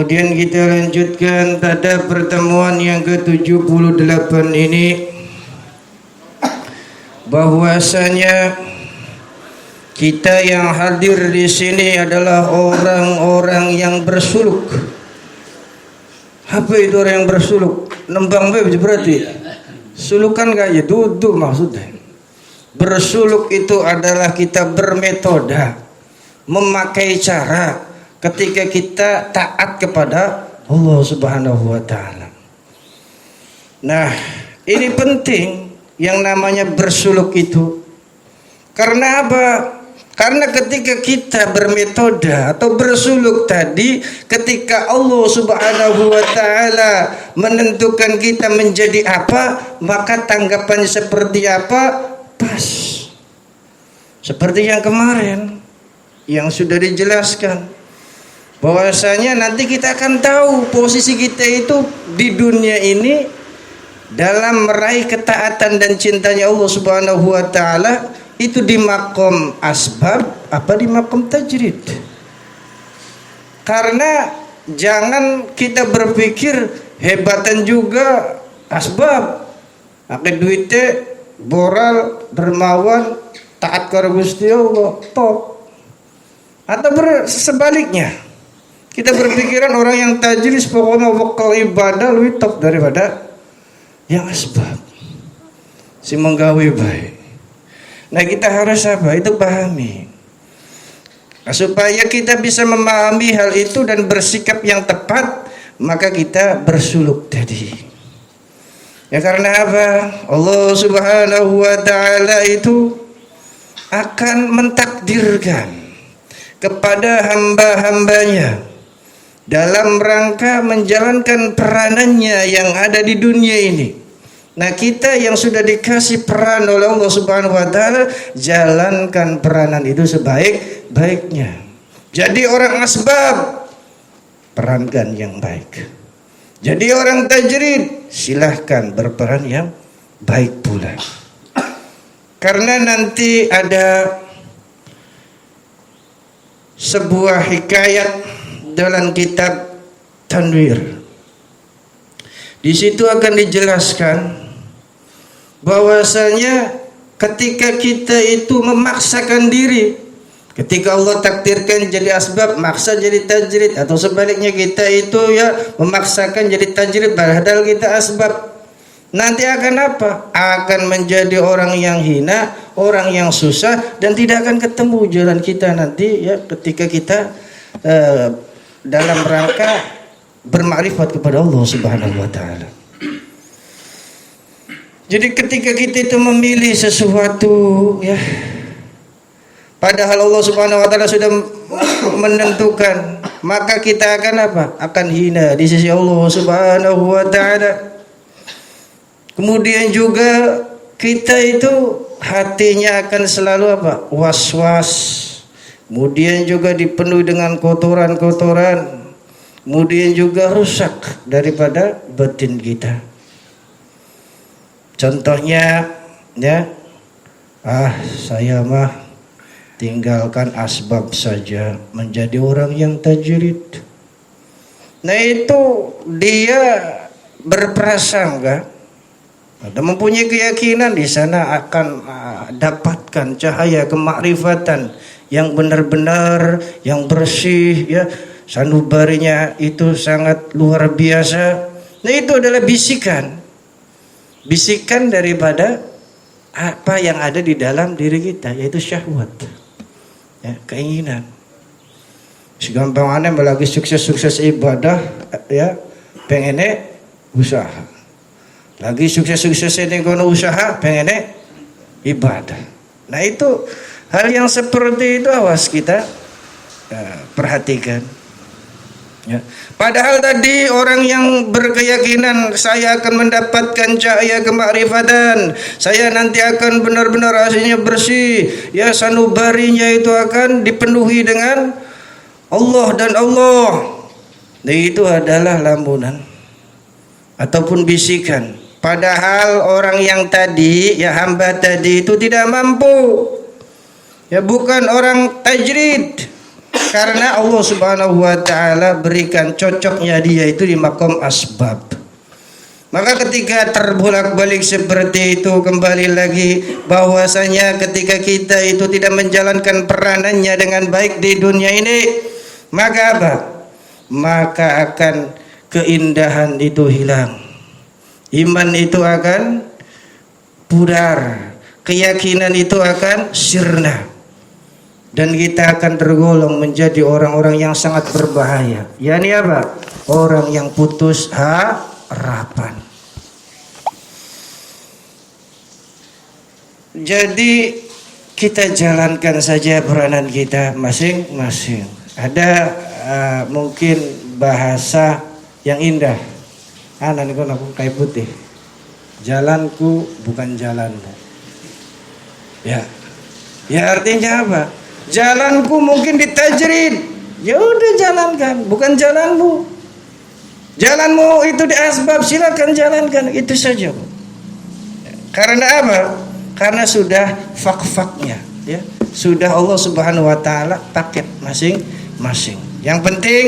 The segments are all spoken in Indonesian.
Kemudian kita lanjutkan pada pertemuan yang ke-78 ini, bahwasanya kita yang hadir di sini adalah orang-orang yang bersuluk. Apa itu orang yang bersuluk? Nembang beb berarti. Sulukan gak ya? Duduk maksudnya. Bersuluk itu adalah kita bermetoda, memakai cara ketika kita taat kepada Allah Subhanahu wa taala. Nah, ini penting yang namanya bersuluk itu. Karena apa? Karena ketika kita bermetode atau bersuluk tadi, ketika Allah Subhanahu wa taala menentukan kita menjadi apa, maka tanggapannya seperti apa? Pas. Seperti yang kemarin yang sudah dijelaskan, bahwasanya nanti kita akan tahu posisi kita itu di dunia ini dalam meraih ketaatan dan cintanya Allah Subhanahu wa taala itu di makom asbab apa di makom tajrid. Karena jangan kita berpikir hebatan juga asbab, akeh duitnya boral dermawan taat karo Gusti Allah top, atau sebaliknya. Kita berpikiran orang yang tajris pokoknya wakil ibadah lebih top daripada yang asbab. Si menggawe baik. Nah kita harus apa? Itu pahami. Nah, supaya kita bisa memahami hal itu dan bersikap yang tepat, maka kita bersuluk tadi. Ya karena apa? Allah Subhanahu wa taala itu akan mentakdirkan kepada hamba-hambanya dalam rangka menjalankan peranannya yang ada di dunia ini. Nah kita yang sudah dikasih peran oleh Allah Subhanahu wa taala, jalankan peranan itu sebaik-baiknya. Jadi orang asbab, perankan yang baik. Jadi orang tajrid, silahkan berperan yang baik pula. Karena nanti ada sebuah hikayat dalam kitab Tanwir. Di situ akan dijelaskan bahwasanya ketika kita itu memaksakan diri, ketika Allah takdirkan jadi asbab, maksa jadi tajrid, atau sebaliknya kita itu ya memaksakan jadi tajrid padahal kita asbab, nanti akan apa? Akan menjadi orang yang hina, orang yang susah, dan tidak akan ketemu jalan kita nanti ya ketika kita dalam rangka bermakrifat kepada Allah Subhanahu wa taala. Jadi ketika kita itu memilih sesuatu ya, padahal Allah Subhanahu wa taala sudah menentukan, maka kita akan apa? Akan hina di sisi Allah Subhanahu wa taala. Kemudian juga kita itu hatinya akan selalu apa? Was-was. Kemudian juga dipenuhi dengan kotoran-kotoran. Kemudian juga rusak daripada batin kita. Contohnya ya, saya mah tinggalkan asbab saja, menjadi orang yang tajrid. Nah itu dia berprasangka dan mempunyai keyakinan di sana akan dapatkan cahaya kemakrifatan yang benar-benar, yang bersih ya, sanubarinya itu sangat luar biasa. Nah itu adalah bisikan daripada apa yang ada di dalam diri kita, yaitu syahwat ya, keinginan. Segampangnya lagi sukses ibadah ya, pengennya usaha. Lagi sukses ini kono usaha, pengennya ibadah. Nah itu hal yang seperti itu awas kita perhatikan. Ya. Padahal tadi orang yang berkeyakinan saya akan mendapatkan cahaya kemakrifatan, saya nanti akan benar-benar hasilnya bersih, ya sanubarinya itu akan dipenuhi dengan Allah dan Allah. Nah, itu adalah lamunan ataupun bisikan. Padahal orang yang tadi, ya hamba tadi itu tidak mampu. Ya bukan orang tajrid. Karena Allah Subhanahu wa taala berikan cocoknya dia itu di makom asbab. Maka ketika terbolak-balik seperti itu, kembali lagi bahwasanya ketika kita itu tidak menjalankan peranannya dengan baik di dunia ini, maka apa? Maka akan keindahan itu hilang. Iman itu akan pudar, keyakinan itu akan sirna. Dan kita akan tergolong menjadi orang-orang yang sangat berbahaya. Yani apa? Orang yang putus harapan. Jadi kita jalankan saja peranan kita masing-masing. Ada mungkin bahasa yang indah. Nanti aku kayak putih. Jalanku bukan jalanmu. Ya artinya apa? Jalanku mungkin ditajrid. Ya udah jalankan, bukan jalanmu. Jalanmu itu di asbab, silakan jalankan, itu saja. Karena apa? Karena sudah fak-faknya, ya. Sudah Allah Subhanahu wa taala paket masing-masing. Yang penting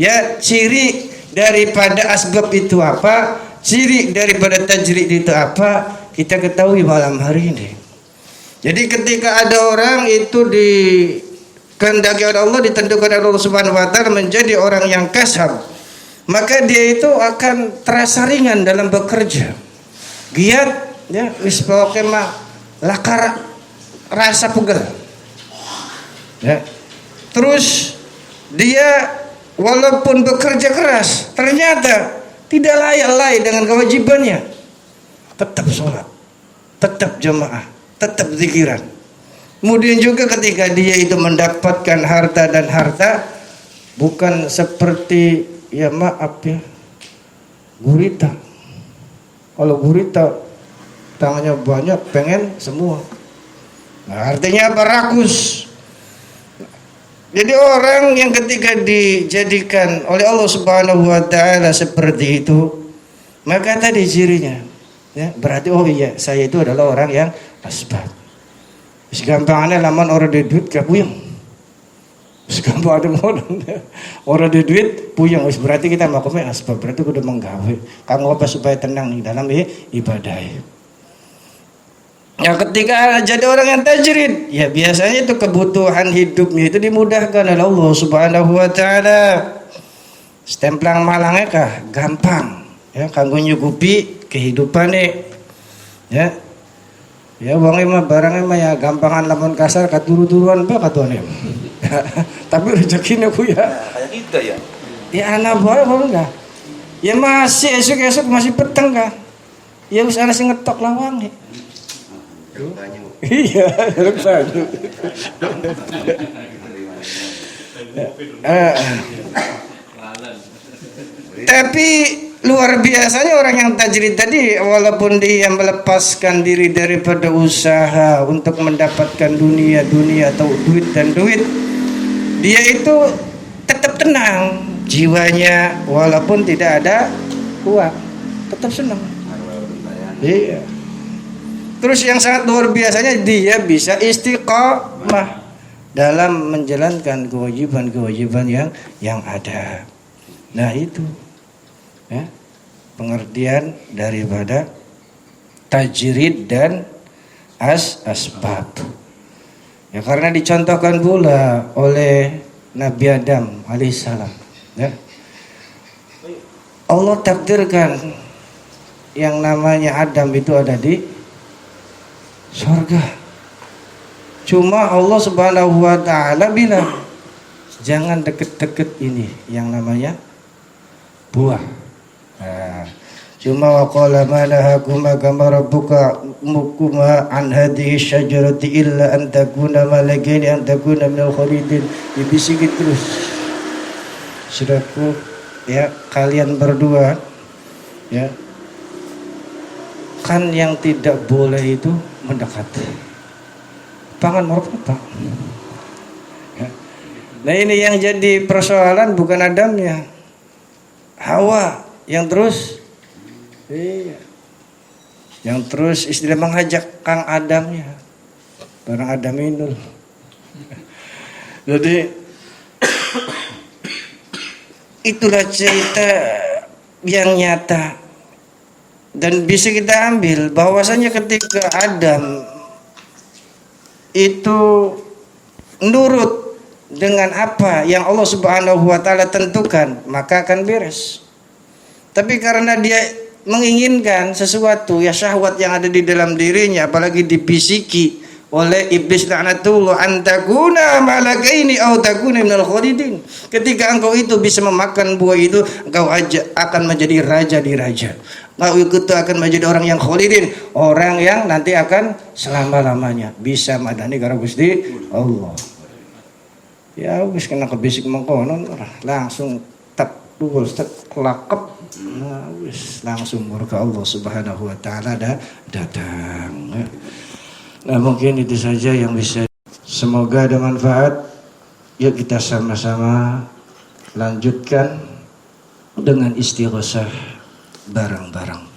ya ciri daripada asbab itu apa? Ciri daripada tajrid itu apa? Kita ketahui malam hari ini. Jadi ketika ada orang itu dikehendaki oleh Allah, ditentukan oleh Allah Subhanahu wa taala menjadi orang yang kasab, maka dia itu akan terasa ringan dalam bekerja. Giat ya, wis pokoke mah lakar rasa pegel. Ya. Terus dia walaupun bekerja keras, ternyata tidak layak dengan kewajibannya. Tetap sholat, tetap jamaah, tetap zikiran. Kemudian juga ketika dia itu mendapatkan harta dan harta bukan seperti ya maaf ya gurita. Kalau gurita tangannya banyak pengen semua. Nah, artinya apa? Rakus. Jadi orang yang ketika dijadikan oleh Allah Subhanahu wa taala seperti itu, maka tadi cirinya ya, berarti oh iya saya itu adalah orang yang asbab. Segampangnya laman orang ada duit gak puyeng. Segampang ada modal orang ada duit puyeng. Berarti kita makomnya asbab. Berarti udah menggawe. Kamu apa supaya tenang nih dalam ibadah. Ya ketika jadi orang yang tajrid, ya biasanya itu kebutuhan hidupnya itu dimudahkan oleh Allah Subhanahu wa taala. Stemplang malangnya kah gampang. Ya kanggo nyukupi kehidupan nih. Ya. Ya wong mah barangnya mah ya gampangan lamun kasar katuru-turuan ba katone. Tapi rezekine ku ya kayak kita ya. Ya anak bae enggak. Ya masih esok-esok masih peteng kah. Ya wis ana sing ngetok lawang. Iya, helm banyu. Tapi luar biasanya orang yang tajrid tadi, walaupun dia melepaskan diri daripada usaha untuk mendapatkan dunia atau duit, dia itu tetap tenang jiwanya, walaupun tidak ada uang, tetap senang. Iya. Terus yang sangat luar biasanya dia bisa istiqomah dalam menjalankan kewajiban yang ada. Nah itu ya, pengertian daripada tajrid dan asbab. Ya karena dicontohkan pula oleh Nabi Adam alaihissalam. Ya. Allah takdirkan yang namanya Adam itu ada di surga. Cuma Allah Subhanahu wa taala bilang jangan deket-deket ini yang namanya buah. Nah, cuma waqala ma nahakuma kama rabbuka mukuma an hadhihi syajarati illa an takuna malakaini an takuna minal khalidin. Dibisikin terus. Saudaraku, ya kalian berdua ya kan yang tidak boleh itu mendekat. Pangan apa? Ya. Nah ini yang jadi persoalan bukan Adamnya, Hawa yang terus, yang terus istilah mengajak Kang Adamnya, barang Adaminul. Jadi itulah cerita yang nyata dan bisa kita ambil bahwasanya ketika Adam itu nurut dengan apa yang Allah Subhanahu wa taala tentukan, maka akan beres. Tapi karena dia menginginkan sesuatu, ya syahwat yang ada di dalam dirinya, apalagi dibisiki oleh iblis laknatullah, antakuna malakaini aw takuna minal khalidin. Ketika engkau itu bisa memakan buah itu, engkau akan menjadi raja di raja. Engkau itu akan menjadi orang yang khalidin, orang yang nanti akan selama-lamanya bisa madani karo Gusti Allah. Ya wis kena kebisik mengkonon langsung tak dul tak kelakep. Nah, wis langsung murka Allah Subhanahu wa taala datang. Nah, mungkin itu saja yang bisa. Semoga ada manfaat. Yuk kita sama-sama lanjutkan dengan istighosah bareng-bareng.